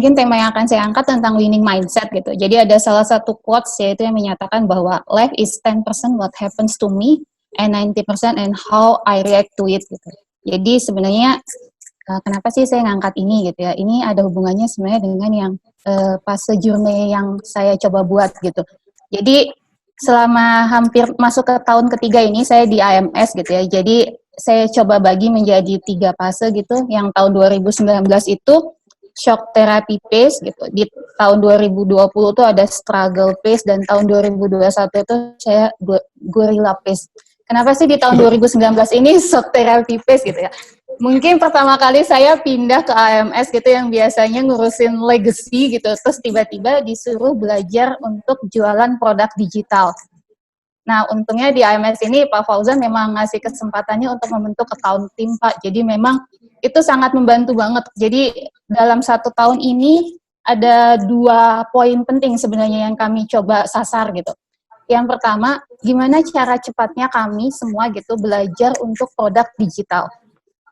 mungkin tema yang akan saya angkat tentang winning mindset gitu. Jadi ada salah satu quotes yaitu yang menyatakan bahwa life is 10% what happens to me and 90% and how I react to it gitu. Jadi sebenarnya kenapa sih saya ngangkat ini gitu ya? Ini ada hubungannya sebenarnya dengan yang fase journey yang saya coba buat gitu. Jadi selama hampir masuk ke tahun ketiga ini saya di AMS gitu ya. Jadi saya coba bagi menjadi 3 fase gitu. Yang tahun 2019 itu shock therapy phase gitu. Di tahun 2020 tuh ada struggle phase dan tahun 2021 itu saya gorilla phase. Kenapa sih di tahun 2019 ini shock therapy phase gitu ya? Mungkin pertama kali saya pindah ke AMS gitu yang biasanya ngurusin legacy gitu, terus tiba-tiba disuruh belajar untuk jualan produk digital. Nah, untungnya di AMS ini Pak Fauzan memang ngasih kesempatannya untuk membentuk account team, Pak. Jadi memang itu sangat membantu banget. Jadi dalam 1 tahun ini ada 2 poin penting sebenarnya yang kami coba sasar gitu. Yang pertama, gimana cara cepatnya kami semua gitu belajar untuk produk digital.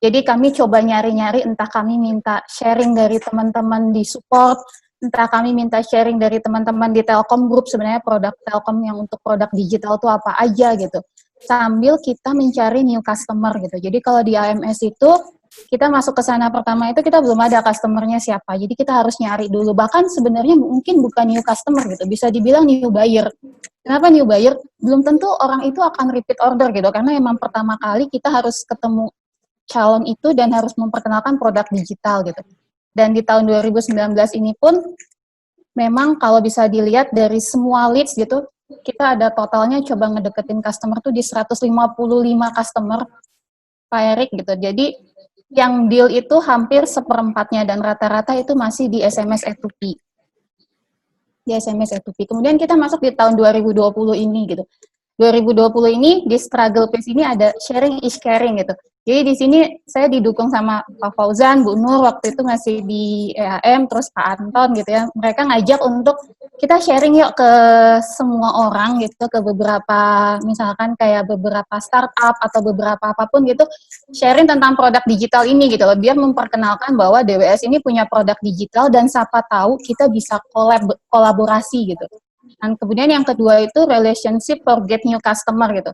Jadi kami coba nyari-nyari, entah kami minta sharing dari teman-teman di support, entah kami minta sharing dari teman-teman di Telkom Group, sebenarnya produk Telkom yang untuk produk digital itu apa aja gitu. Sambil kita mencari new customer gitu. Jadi kalau di AMS itu, kita masuk ke sana pertama itu kita belum ada customer-nya siapa. Jadi kita harus nyari dulu. Bahkan sebenarnya mungkin bukan new customer gitu, bisa dibilang new buyer. Kenapa new buyer? Belum tentu orang itu akan repeat order gitu, karena emang pertama kali kita harus ketemu calon itu dan harus memperkenalkan produk digital gitu. Dan di tahun 2019 ini pun memang kalau bisa dilihat dari semua leads gitu, kita ada totalnya coba ngedeketin customer tuh di 155 customer, Pak Erik gitu. Jadi yang deal itu hampir seperempatnya dan rata-rata itu masih di SMS E2P. Di SMS E2P. Kemudian kita masuk di tahun 2020 ini gitu. 2020 ini di struggle phase ini ada sharing is caring gitu. Jadi di sini saya didukung sama Pak Fauzan, Bu Nur waktu itu masih di EAM, terus Pak Anton gitu ya. Mereka ngajak untuk kita sharing yuk ke semua orang gitu, ke beberapa misalkan kayak beberapa startup atau beberapa apapun gitu, sharing tentang produk digital ini gitu loh, biar memperkenalkan bahwa DWS ini punya produk digital dan siapa tahu kita bisa kolaborasi gitu. Dan kemudian yang kedua itu relationship for get new customer gitu.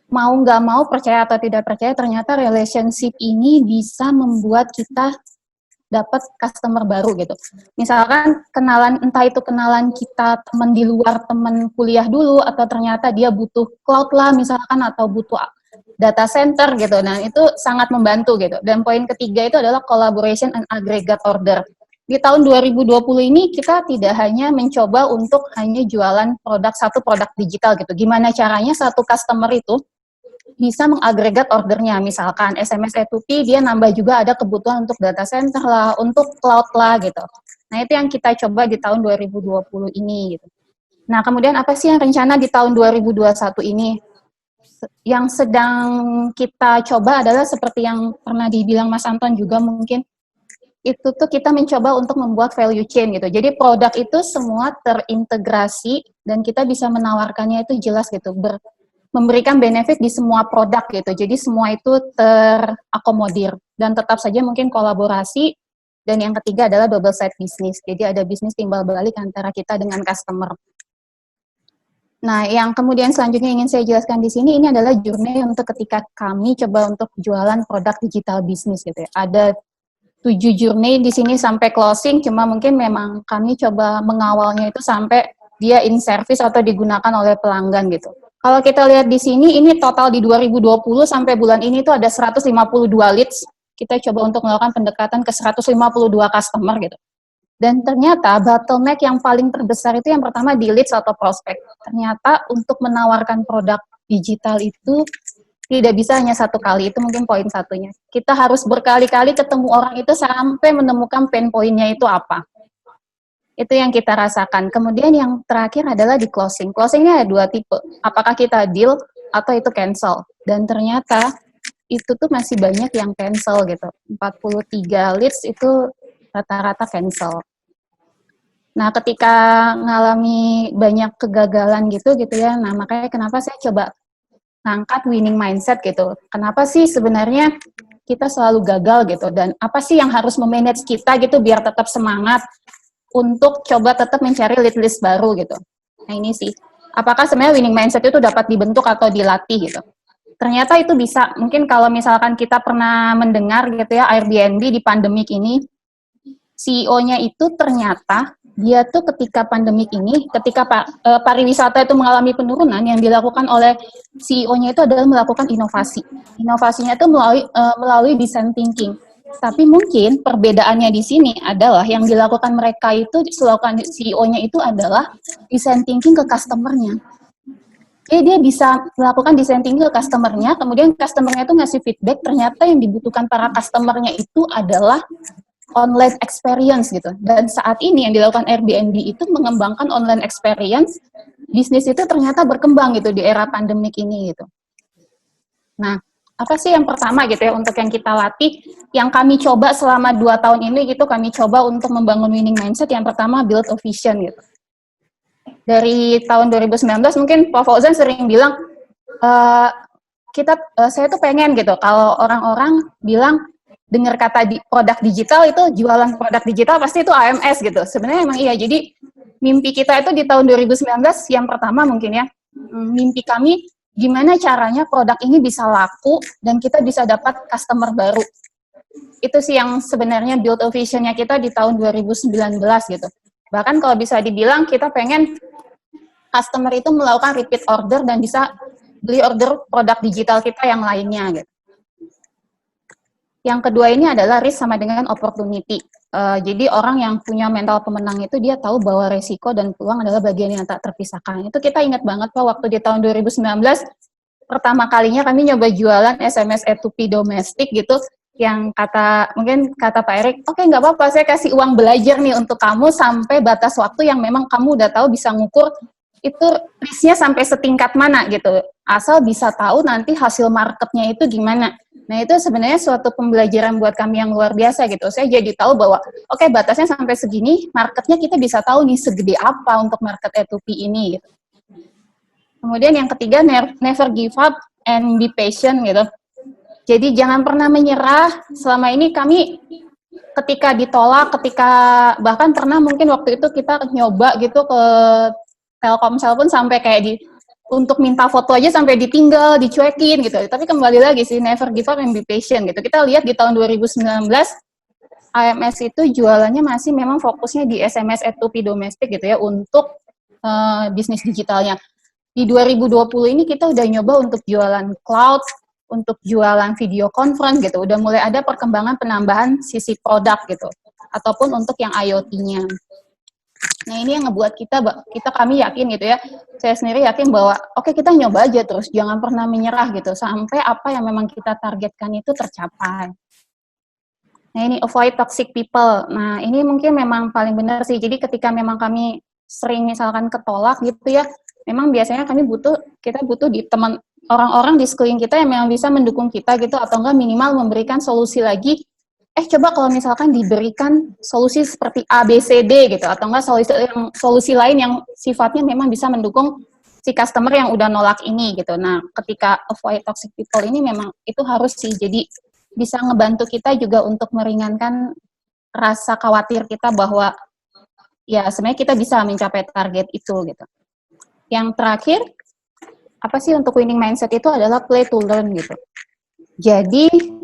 Mau nggak mau, percaya atau tidak percaya, ternyata relationship ini bisa membuat kita dapat customer baru gitu. Misalkan kenalan, entah itu kenalan kita teman di luar teman kuliah dulu, atau ternyata dia butuh cloud lah misalkan, atau butuh data center gitu. Nah itu sangat membantu gitu. Dan poin ketiga itu adalah collaboration and aggregate order. Di tahun 2020 ini kita tidak hanya mencoba untuk hanya jualan satu produk digital gitu. Gimana caranya satu customer itu bisa mengagregat ordernya, misalkan SMS E2P dia nambah juga ada kebutuhan untuk data center lah, untuk cloud lah gitu. Nah itu yang kita coba di tahun 2020 ini gitu. Nah kemudian apa sih yang rencana di tahun 2021 ini? Yang sedang kita coba adalah seperti yang pernah dibilang Mas Anton juga mungkin, itu tuh kita mencoba untuk membuat value chain gitu. Jadi produk itu semua terintegrasi dan kita bisa menawarkannya itu jelas gitu, memberikan benefit di semua produk gitu. Jadi semua itu terakomodir dan tetap saja mungkin kolaborasi. Dan yang ketiga adalah double side business. Jadi ada bisnis timbal balik antara kita dengan customer. Nah, yang kemudian selanjutnya ingin saya jelaskan di sini ini adalah journey untuk ketika kami coba untuk jualan produk digital bisnis gitu ya. Ada 7 journey di sini sampai closing, cuma mungkin memang kami coba mengawalnya itu sampai dia in service atau digunakan oleh pelanggan gitu. Kalau kita lihat di sini, ini total di 2020 sampai bulan ini itu ada 152 leads. Kita coba untuk melakukan pendekatan ke 152 customer gitu. Dan ternyata bottleneck yang paling terbesar itu yang pertama di leads atau prospek. Ternyata untuk menawarkan produk digital itu tidak bisa hanya satu kali, itu mungkin poin satunya. Kita harus berkali-kali ketemu orang itu sampai menemukan pain point-nya itu apa. Itu yang kita rasakan. Kemudian yang terakhir adalah di closing. Closingnya ada 2 tipe. Apakah kita deal atau itu cancel. Dan ternyata itu tuh masih banyak yang cancel gitu. 43 leads itu rata-rata cancel. Nah, ketika ngalami banyak kegagalan gitu ya, nah makanya kenapa saya coba ngangkat winning mindset gitu. Kenapa sih sebenarnya kita selalu gagal gitu, dan apa sih yang harus memanage kita gitu biar tetap semangat untuk coba tetap mencari lead list baru gitu. Nah ini sih, apakah sebenarnya winning mindset itu dapat dibentuk atau dilatih gitu. Ternyata itu bisa, mungkin kalau misalkan kita pernah mendengar gitu ya, Airbnb di pandemik ini, CEO-nya itu ternyata dia tuh ketika pandemik ini, ketika pariwisata itu mengalami penurunan, yang dilakukan oleh CEO-nya itu adalah melakukan inovasi. Inovasinya itu melalui design thinking. Tapi mungkin perbedaannya di sini adalah yang dilakukan mereka itu, dilakukan CEO-nya itu adalah design thinking ke customer-nya. Jadi dia bisa melakukan design thinking ke customer-nya, kemudian customer-nya itu ngasih feedback, ternyata yang dibutuhkan para customer-nya itu adalah online experience gitu. Dan saat ini yang dilakukan Airbnb itu mengembangkan online experience, bisnis itu ternyata berkembang gitu di era pandemik ini gitu. Nah, apa sih yang pertama gitu ya untuk yang kita latih, yang kami coba selama 2 tahun ini gitu, kami coba untuk membangun winning mindset. Yang pertama build a vision gitu. Dari tahun 2019 mungkin Pak Fauzan sering bilang, saya tuh pengen gitu kalau orang-orang bilang dengar kata produk digital itu jualan produk digital pasti itu AMS gitu. Sebenarnya emang iya. Jadi mimpi kita itu di tahun 2019 yang pertama mungkin ya, mimpi kami gimana caranya produk ini bisa laku dan kita bisa dapat customer baru. Itu sih yang sebenarnya build a vision-nya kita di tahun 2019 gitu. Bahkan kalau bisa dibilang kita pengen customer itu melakukan repeat order dan bisa beli order produk digital kita yang lainnya gitu. Yang kedua ini adalah risk sama dengan opportunity. Jadi orang yang punya mental pemenang itu dia tahu bahwa resiko dan peluang adalah bagian yang tak terpisahkan. Itu kita ingat banget Pak, waktu di tahun 2019, pertama kalinya kami nyoba jualan SMS E2P domestik gitu, yang mungkin kata Pak Erik, oke nggak apa-apa, saya kasih uang belajar nih untuk kamu sampai batas waktu yang memang kamu udah tahu bisa ngukur itu risknya sampai setingkat mana gitu, asal bisa tahu nanti hasil marketnya itu gimana. Nah itu sebenarnya suatu pembelajaran buat kami yang luar biasa gitu. Saya jadi tahu bahwa oke, batasnya sampai segini, marketnya kita bisa tahu nih segede apa untuk market E2P ini gitu. Kemudian yang ketiga, never give up and be patient gitu. Jadi jangan pernah menyerah. Selama ini kami ketika ditolak, bahkan pernah mungkin waktu itu kita nyoba gitu ke Telkomsel pun sampai kayak untuk minta foto aja sampai ditinggal, dicuekin gitu. Tapi kembali lagi sih, never give up and be patient gitu. Kita lihat di tahun 2019, AMS itu jualannya masih memang fokusnya di SMS E2P domestik gitu ya, untuk bisnis digitalnya. Di 2020 ini kita udah nyoba untuk jualan cloud, untuk jualan video conference gitu. Udah mulai ada perkembangan penambahan sisi produk gitu. Ataupun untuk yang IoT-nya. Nah ini yang ngebuat kami yakin gitu ya, saya sendiri yakin bahwa oke, kita nyoba aja terus, jangan pernah menyerah gitu, sampai apa yang memang kita targetkan itu tercapai. Nah ini avoid toxic people, nah ini mungkin memang paling benar sih. Jadi ketika memang kami sering misalkan ketolak gitu ya, memang biasanya kita butuh di teman orang-orang di sekeliling kita yang memang bisa mendukung kita gitu, atau enggak minimal memberikan solusi lagi. Coba kalau misalkan diberikan solusi seperti A, B, C, D gitu, atau enggak solusi lain yang sifatnya memang bisa mendukung si customer yang udah nolak ini gitu. Nah, ketika avoid toxic people ini memang itu harus sih, jadi bisa ngebantu kita juga untuk meringankan rasa khawatir kita bahwa ya sebenarnya kita bisa mencapai target itu gitu. Yang terakhir, apa sih untuk winning mindset itu adalah play to learn gitu. Jadi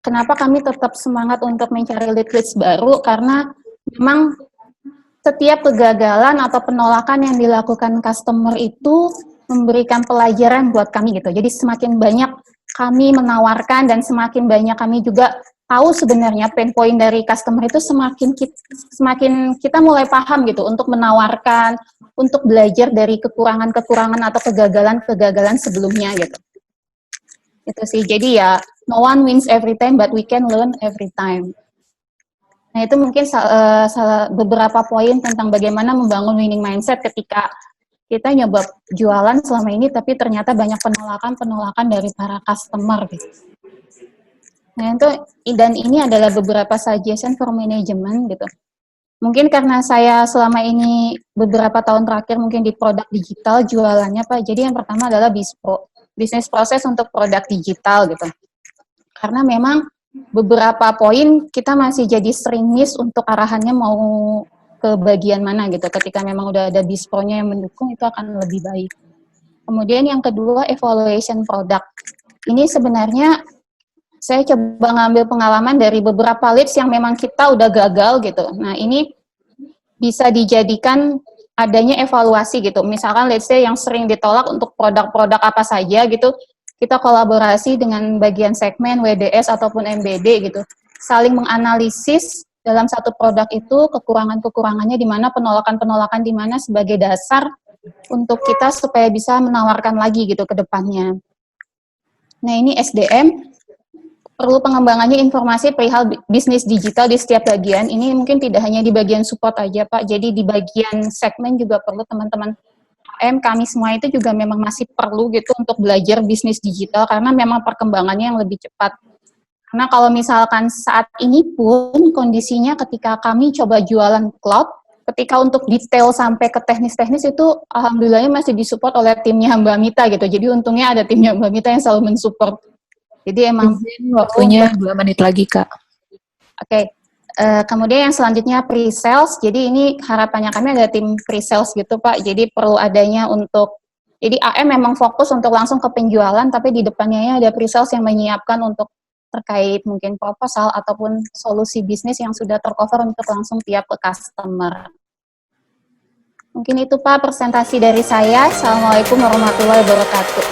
kenapa kami tetap semangat untuk mencari lead list baru, karena memang setiap kegagalan atau penolakan yang dilakukan customer itu memberikan pelajaran buat kami gitu. Jadi semakin banyak kami menawarkan dan semakin banyak kami juga tahu sebenarnya pain point dari customer itu, semakin kita mulai paham gitu untuk menawarkan, untuk belajar dari kekurangan-kekurangan atau kegagalan-kegagalan sebelumnya gitu. Itu sih, jadi ya no one wins every time, but we can learn every time. Nah itu mungkin beberapa poin tentang bagaimana membangun winning mindset ketika kita nyoba jualan selama ini, tapi ternyata banyak penolakan dari para customer gitu. Nah itu, dan ini adalah beberapa suggestion for management gitu. Mungkin karena saya selama ini beberapa tahun terakhir mungkin di produk digital jualannya Pak, jadi yang pertama adalah BISPRO. bisnis proses untuk produk digital gitu. Karena memang beberapa poin kita masih jadi sering miss untuk arahannya mau ke bagian mana gitu. Ketika memang udah ada dispronya yang mendukung, itu akan lebih baik. Kemudian yang kedua, evaluation product. Ini sebenarnya saya coba ngambil pengalaman dari beberapa leads yang memang kita udah gagal gitu. Nah, ini bisa dijadikan adanya evaluasi gitu. Misalkan let's say yang sering ditolak untuk produk-produk apa saja gitu, kita kolaborasi dengan bagian segmen, WDS ataupun MBD gitu. Saling menganalisis dalam satu produk itu kekurangan-kekurangannya di mana, penolakan-penolakan di mana sebagai dasar untuk kita supaya bisa menawarkan lagi gitu ke depannya. Nah, ini SDM perlu pengembangannya informasi perihal bisnis digital di setiap bagian. Ini mungkin tidak hanya di bagian support aja, Pak. Jadi di bagian segmen juga perlu teman-teman AM, kami semua itu juga memang masih perlu gitu untuk belajar bisnis digital karena memang perkembangannya yang lebih cepat. Karena kalau misalkan saat ini pun kondisinya ketika kami coba jualan cloud, ketika untuk detail sampai ke teknis-teknis itu alhamdulillahnya masih disupport oleh timnya Mbak Mita gitu. Jadi untungnya ada timnya Mbak Mita yang selalu mensupport. Jadi emang waktunya 2 menit lagi, Kak. Oke. Kemudian yang selanjutnya pre-sales. Jadi ini harapannya kami ada tim pre-sales gitu, Pak. Jadi perlu adanya untuk, jadi AM memang fokus untuk langsung ke penjualan, tapi di depannya ada pre-sales yang menyiapkan untuk terkait mungkin proposal ataupun solusi bisnis yang sudah tercover untuk langsung tiap ke customer. Mungkin itu, Pak, presentasi dari saya. Assalamualaikum warahmatullahi wabarakatuh.